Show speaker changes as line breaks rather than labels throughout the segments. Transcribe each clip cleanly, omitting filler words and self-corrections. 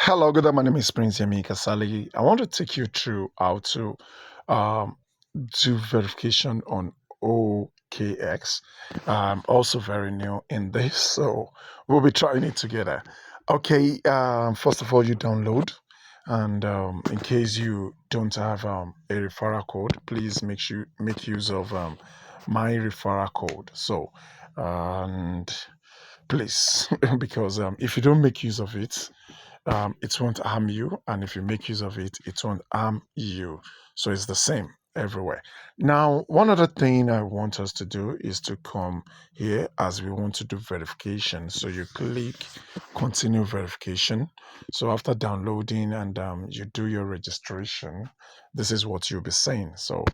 Hello, good day. My name is Prince Yemi Kasali. I want to take you through how to um, do verification on OKX. I'm also very new in this, so we'll be trying it together. Okay, first of all, you download, and in case you don't have a referral code, please make use of my referral code. So, and please, because if you don't make use of it, it won't harm you, and if you make use of it, it won't harm you. So it's the same everywhere. Now, one other thing I want us to do is to come here as we want to do verification. So you click continue verification. So after downloading and you do your registration, this is what you'll be saying. So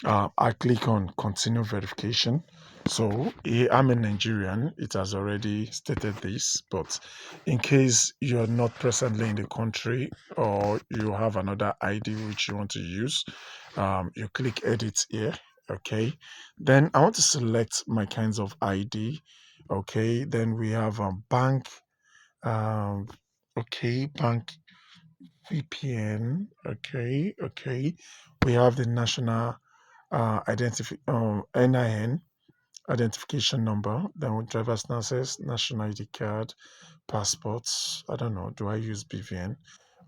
I click on continue verification. So I'm a Nigerian. It has already stated this, but in case you're not presently in the country or you have another ID which you want to use, you click edit here. Okay. Then I want to select my kinds of ID. Okay. Then we have bank. Um, okay. Bank VPN. Okay. Okay. We have the national NIN identification number, then with driver's license, national ID card, passports. I don't know. Do I use BVN?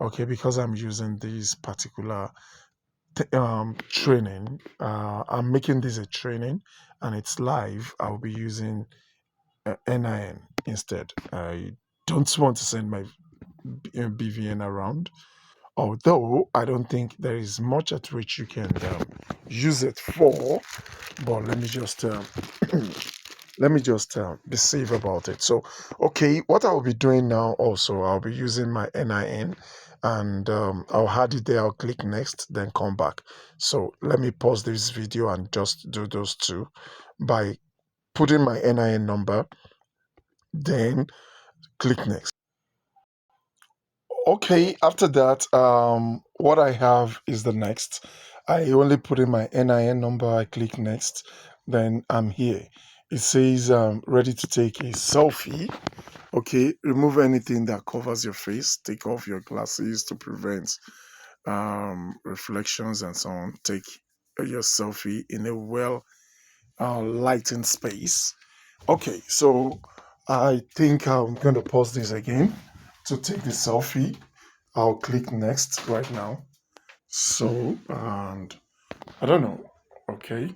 Okay, because I'm using this particular training. I'm making this a training, and it's live. I'll be using NIN instead. I don't want to send my BVN around. Although I don't think there is much at which you can use it for, but let me just be safe about it. So, okay, what I'll be doing now also, I'll be using my NIN, and I'll add it there. I'll click next, then come back. So let me pause this video and just do those two by putting my NIN number, then click next. Okay, after that, what I have is the next. I only put in my NIN number, I click next, then I'm here. It says ready to take a selfie. Okay, remove anything that covers your face, take off your glasses to prevent reflections and so on. Take your selfie in a well lightened space. Okay, so I think I'm going to pause this again to take the selfie. I'll click next right now. So, and I don't know. Okay.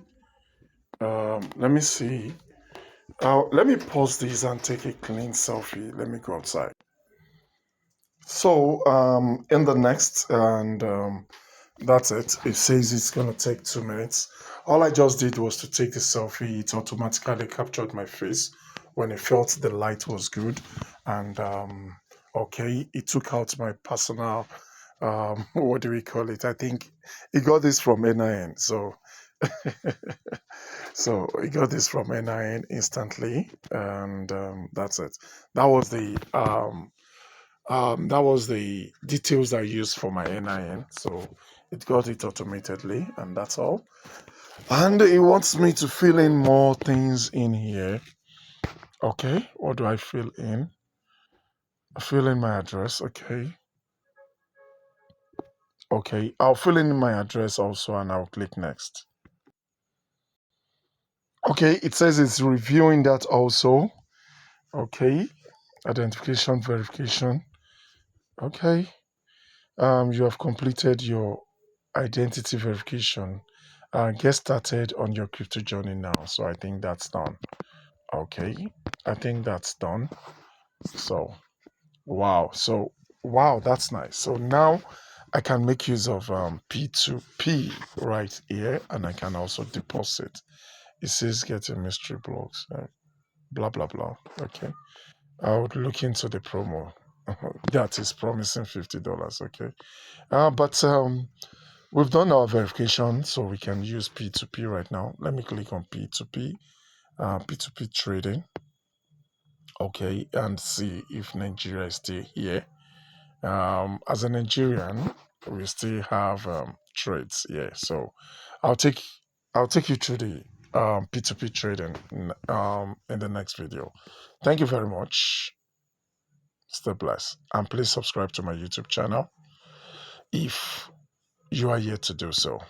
Let me see. Let me pause this and take a clean selfie. Let me go outside. So, in the next, and that's it. It says it's going to take 2 minutes. All I just did was to take the selfie. It automatically captured my face when it felt the light was good. And, okay, it took out my personal, what do we call it? I think it got this from NIN. So, so it got this from NIN instantly. And that's it. That was the details I used for my NIN. So it got it automatically, and that's all. And it wants me to fill in more things in here. Okay, what do I fill in? I fill in my address. Okay. Okay, I'll fill in my address also, and I'll click next. Okay, it says it's reviewing that also. Okay, identification verification. Okay, you have completed your identity verification. Get started on your crypto journey now. So I think that's done. Okay, I think that's done. So wow, wow, that's nice. So now I can make use of P2P right here, and I can also deposit. It says getting mystery blocks, blah blah blah. Okay, I would look into the promo. That is promising $50. Okay, but we've done our verification, so we can use P2P right now. Let me click on P2P, P2P trading. Okay, and see if Nigeria is still here. As a Nigerian, we still have trades. Yeah, so I'll take I'll take you through the P2P trading in the next video. Thank you very much. Stay blessed. And please subscribe to my YouTube channel if you are yet to do so.